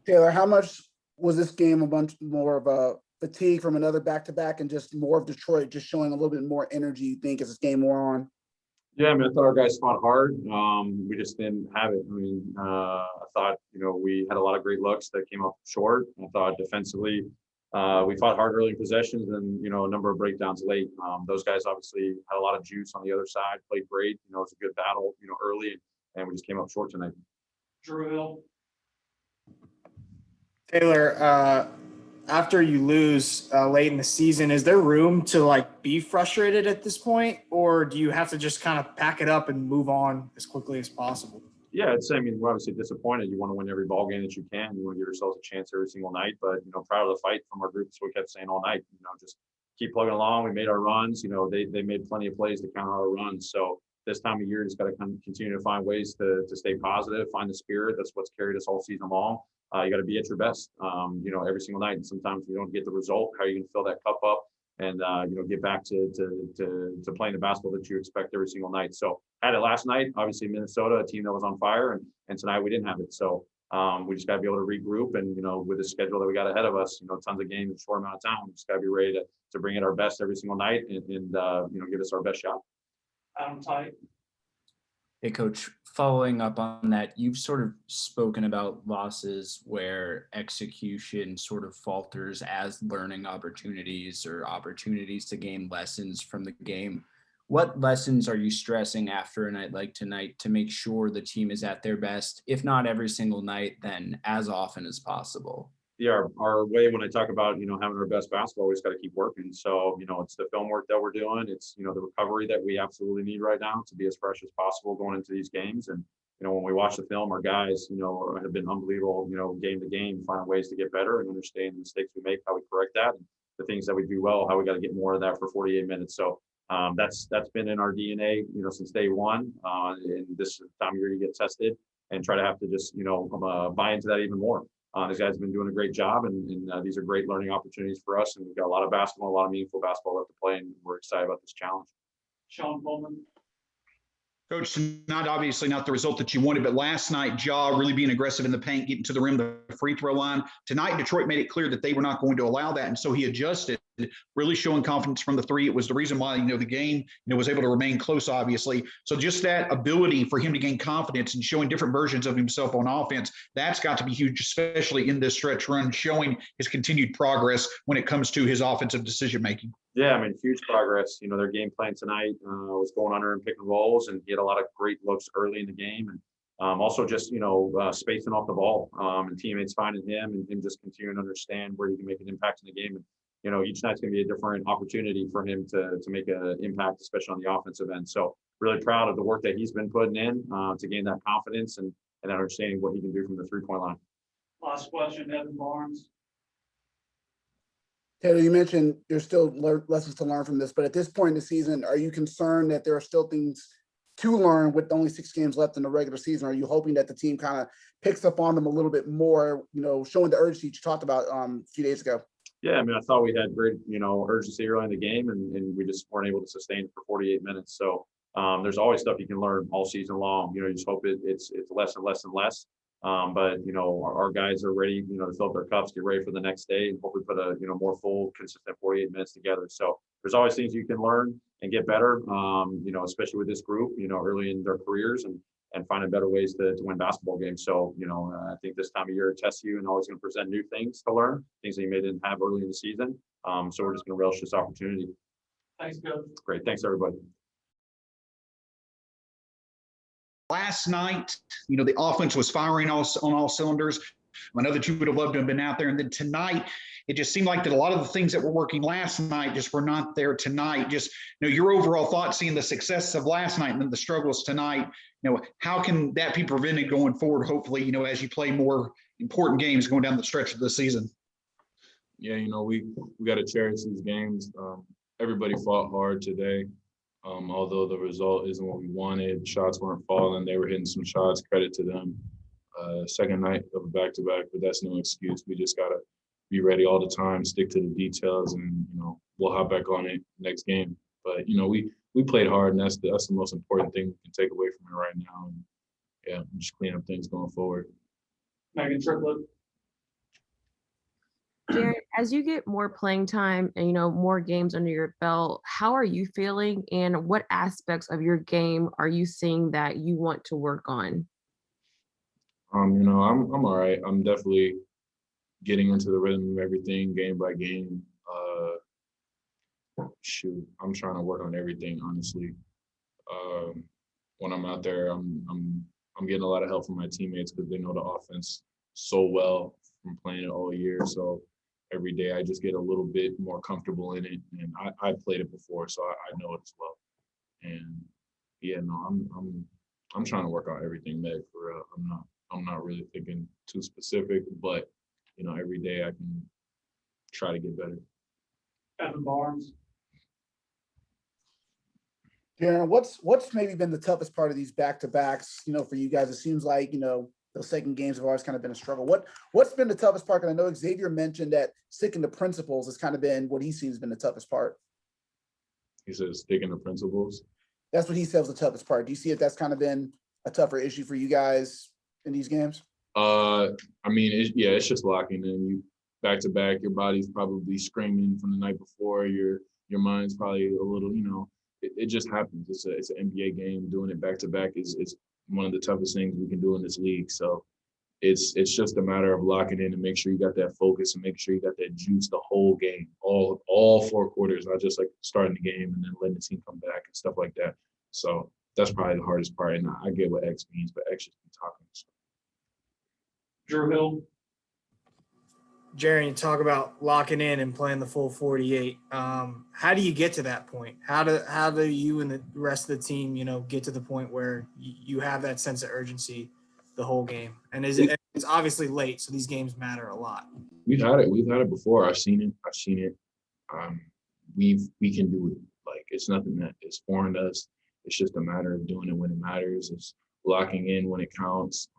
Taylor, how much was this game a bunch more of a fatigue from another back-to-back and just more of Detroit just showing a little bit more energy, you think, as this game wore on? Yeah, I mean, I thought our guys fought hard. We just didn't have it. I mean, I thought, we had a lot of great looks that came up short. I thought defensively, we fought hard early in possessions and, a number of breakdowns late. Those guys obviously had a lot of juice on the other side, played great. It was a good battle, early, and we just came up short tonight. Drew Hill. Taylor, after you lose late in the season, is there room to be frustrated at this point, or do you have to just kind of pack it up and move on as quickly as possible? Yeah, we're obviously disappointed. You want to win every ball game that you can. You want to give yourselves a chance every single night. But, proud of the fight from our group. So we kept saying all night, just keep plugging along. We made our runs. They made plenty of plays to counter our runs. So this time of year, just got to continue to find ways to stay positive, find the spirit. That's what's carried us all season long. You got to be at your best, every single night. And sometimes you don't get the result. How are you going to fill that cup up and, get back to playing the basketball that you expect every single night. So had it last night, obviously Minnesota, a team that was on fire, and tonight we didn't have it. So we just got to be able to regroup and, with the schedule that we got ahead of us, tons of games in a short amount of time. We just got to be ready to bring it our best every single night and give us our best shot. Adam Tight. Hey, Coach, following up on that, you've sort of spoken about losses where execution sort of falters as learning opportunities or opportunities to gain lessons from the game. What lessons are you stressing after a night like tonight to make sure the team is at their best, if not every single night, then as often as possible? Yeah, our way when I talk about, having our best basketball, we just got to keep working. So, it's the film work that we're doing. It's, the recovery that we absolutely need right now to be as fresh as possible going into these games. And, when we watch the film, our guys, have been unbelievable, game to game, finding ways to get better and understand the mistakes we make, how we correct that, and the things that we do well, how we got to get more of that for 48 minutes. So that's been in our DNA, since day one. And this time of year you get tested and try to have to just, buy into that even more. These guys have been doing a great job, and these are great learning opportunities for us. And we've got a lot of basketball, a lot of meaningful basketball left to play, and we're excited about this challenge. Sean Pullman. Coach, not obviously not the result that you wanted, but last night, Ja really being aggressive in the paint, getting to the rim, the free throw line. Tonight, Detroit made it clear that they were not going to allow that, and so he adjusted, really showing confidence from the three. It was the reason why, the game, was able to remain close, obviously. So just that ability for him to gain confidence and showing different versions of himself on offense, that's got to be huge, especially in this stretch run, showing his continued progress when it comes to his offensive decision-making. Yeah, I mean, huge progress. Their game plan tonight was going under and picking rolls, and he had a lot of great looks early in the game. And also just, spacing off the ball and teammates finding him and him just continuing to understand where he can make an impact in the game. And, each night's going to be a different opportunity for him to make an impact, especially on the offensive end. So really proud of the work that he's been putting in to gain that confidence and understanding what he can do from the three-point line. Last question, Evan Barnes. Taylor, you mentioned there's still lessons to learn from this, but at this point in the season, are you concerned that there are still things to learn with only 6 games left in the regular season? Are you hoping that the team kind of picks up on them a little bit more, showing the urgency you talked about a few days ago? Yeah, I mean, I thought we had great, urgency early in the game, and we just weren't able to sustain it for 48 minutes. So there's always stuff you can learn all season long. You just hope it's less and less and less. But our guys are ready, to fill up their cups, get ready for the next day, and hopefully put a more full, consistent 48 minutes together. So there's always things you can learn and get better. Especially with this group, early in their careers and finding better ways to win basketball games. So I think this time of year it tests you and always going to present new things to learn, things that you may didn't have early in the season. So we're just going to relish this opportunity. Thanks, Coach. Great, thanks everybody. Last night, the offense was firing on all cylinders. I know that you would have loved to have been out there. And then tonight, it just seemed like that a lot of the things that were working last night just were not there tonight. Just, your overall thoughts, seeing the success of last night and then the struggles tonight, how can that be prevented going forward, hopefully, as you play more important games going down the stretch of the season? Yeah, we got to cherish these games. Everybody fought hard today. Although the result isn't what we wanted, shots weren't falling. They were hitting some shots, credit to them. Second night of a back-to-back, but that's no excuse. We just got to be ready all the time, stick to the details, and, we'll hop back on it next game. But, we played hard, and that's the most important thing we can take away from it right now. And, yeah, just clean up things going forward. Megan Triplett. Jaren, as you get more playing time and, more games under your belt, how are you feeling and what aspects of your game are you seeing that you want to work on? I'm all right. I'm definitely getting into the rhythm of everything game by game. I'm trying to work on everything, honestly. When I'm out there, I'm getting a lot of help from my teammates because they know the offense so well from playing it all year. So every day I just get a little bit more comfortable in it, and I played it before, so I know it as well. And yeah, no, I'm trying to work out everything, Meg, for real. I'm not really thinking too specific, but every day I can try to get better. Evan Barnes. Jaren, what's maybe been the toughest part of these back-to-backs, for you guys? It seems like, those second games have always kind of been a struggle. What's been the toughest part? And I know Xavier mentioned that sticking to principles has kind of been what he sees has been the toughest part. He says sticking to principles. That's what he says the toughest part. Do you see if that's kind of been a tougher issue for you guys in these games? It's just locking in. You back to back, your body's probably screaming from the night before. Your mind's probably a little, it just happens. It's an NBA game. Doing it back to back is one of the toughest things we can do in this league. So it's just a matter of locking in and make sure you got that focus and make sure you got that juice the whole game, all 4 quarters, not just like starting the game and then letting the team come back and stuff like that. So that's probably the hardest part. And I get what X means, but X just be talking. So. Drew Hill. Jaren, you talk about locking in and playing the full 48. How do you get to that point? How do you and the rest of the team, get to the point where you have that sense of urgency the whole game? And it's obviously late, so these games matter a lot. We've had it before. I've seen it. We can do it. Like, it's nothing that is foreign to us. It's just a matter of doing it when it matters. It's locking in when it counts.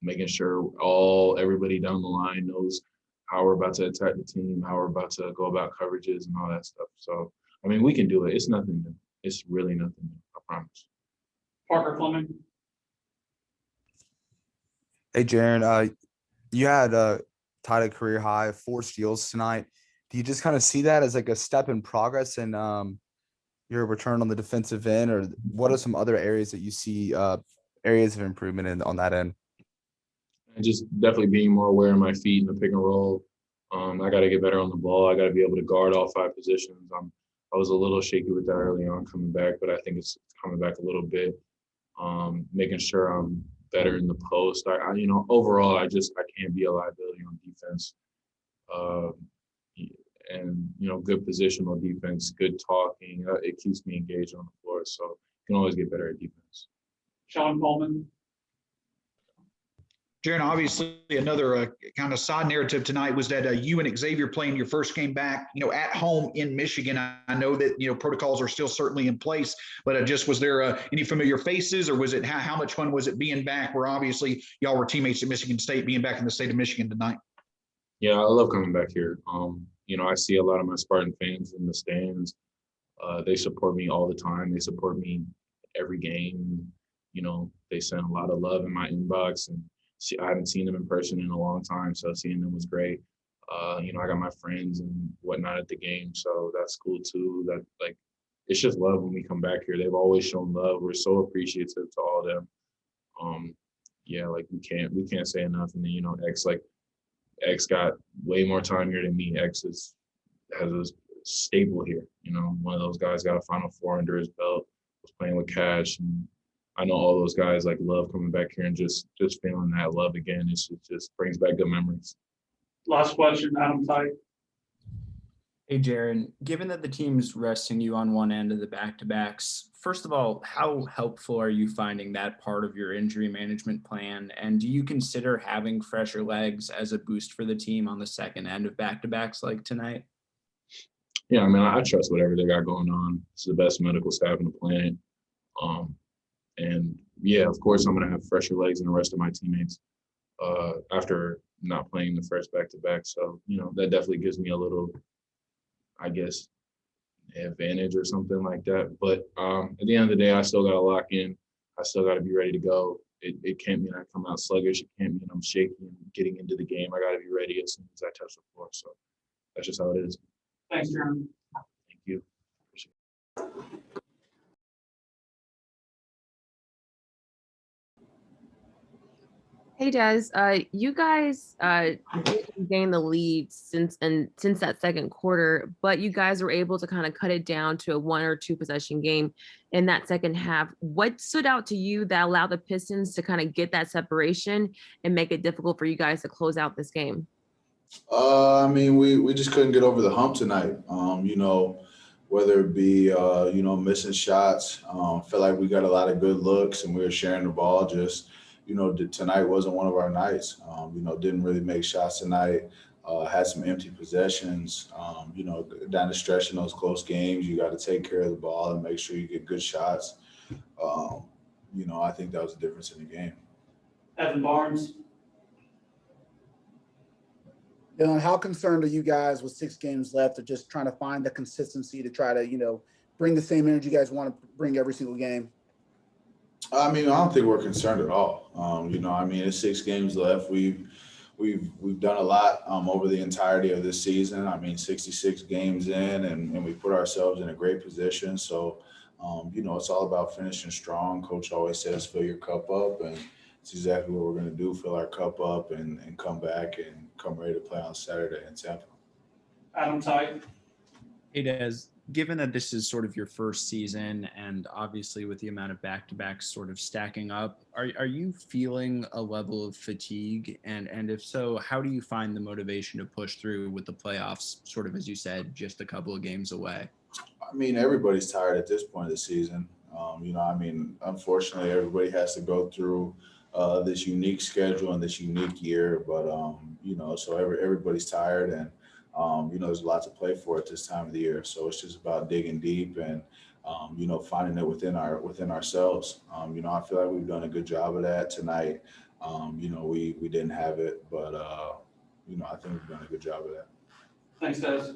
Making sure everybody down the line knows how we're about to attack the team, how we're about to go about coverages and all that stuff. So, we can do it. It's nothing new. It's really nothing new, I promise. Parker Fleming. Hey, Jaren, you had tied a career high of 4 steals tonight. Do you just kind of see that as like a step in progress in your return on the defensive end, or what are some other areas that you see areas of improvement on that end? And just definitely being more aware of my feet in the pick and roll. I got to get better on the ball. I got to be able to guard all 5 positions. I was a little shaky with that early on coming back, but I think it's coming back a little bit. Making sure I'm better in the post. Overall, I can't be a liability on defense. And good positional defense, good talking. It keeps me engaged on the floor. So you can always get better at defense. Sean Coleman. Jaren, obviously another kind of side narrative tonight was that you and Xavier playing your first game back, at home in Michigan. I know that, protocols are still certainly in place, but was there any familiar faces, or was it, how much fun was it being back where obviously y'all were teammates at Michigan State, being back in the state of Michigan tonight? Yeah, I love coming back here. I see a lot of my Spartan fans in the stands. They support me all the time. They support me every game. They send a lot of love in my inbox, and I haven't seen them in person in a long time, so seeing them was great. I got my friends and whatnot at the game, so that's cool too. That it's just love when we come back here. They've always shown love. We're so appreciative to all of them. We can't say enough. And then X got way more time here than me. X has a staple here. One of those guys got a Final Four under his belt. Was playing with Cash, and I know all those guys love coming back here and just feeling that love again. It just brings back good memories. Last question, Adam Tyke. Hey, Jaren, given that the team's resting you on one end of the back-to-backs, first of all, how helpful are you finding that part of your injury management plan? And do you consider having fresher legs as a boost for the team on the second end of back-to-backs like tonight? Yeah, I trust whatever they got going on. It's the best medical staff on the planet. And yeah, of course, I'm going to have fresher legs than the rest of my teammates after not playing the first back-to-back. So, that definitely gives me a little, I guess, advantage or something like that. But at the end of the day, I still got to lock in. I still got to be ready to go. it can't mean I come out sluggish. It can't mean I'm shaky and getting into the game. I got to be ready as soon as I touch the floor. So that's just how it is. Thanks, Jaren. Thank you. Hey Des, you guys didn't gain the lead since that second quarter, but you guys were able to kind of cut it down to a 1 or 2 possession game in that second half. What stood out to you that allowed the Pistons to kind of get that separation and make it difficult for you guys to close out this game? I mean, we just couldn't get over the hump tonight. You know, whether it be you know, missing shots, felt like we got a lot of good looks and we were sharing the ball. Just, you know, tonight wasn't one of our nights. You know, didn't really make shots tonight. Had some empty possessions. You know, down the stretch in those close games, you got to take care of the ball and make sure you get good shots. You know, I think that was the difference in the game. Evan Barnes. Dylan, how concerned are you guys with 6 games left of just trying to find the consistency to try to, you know, bring the same energy you guys want to bring every single game? I mean, I don't think we're concerned at all. You know, I mean, it's 6 games left. We've done a lot over the entirety of this season. I mean, 66 games in, and we put ourselves in a great position. So, you know, it's all about finishing strong. Coach always says, fill your cup up, and it's exactly what we're going to do, fill our cup up and come back and come ready to play on Saturday in Tampa. Adam Tight. Hey, Des, given that this is sort of your first season and obviously with the amount of back-to-backs sort of stacking up, are you feeling a level of fatigue? And if so, how do you find the motivation to push through with the playoffs, sort of, as you said, just a couple of games away? I mean, everybody's tired at this point of the season. You know, I mean, unfortunately, everybody has to go through this unique schedule and this unique year, but you know, so everybody's tired, and you know, there's a lot to play for at this time of the year. So it's just about digging deep and you know, finding it within ourselves. You know, I feel like we've done a good job of that tonight. You know, we didn't have it, but you know, I think we've done a good job of that. Thanks, Des.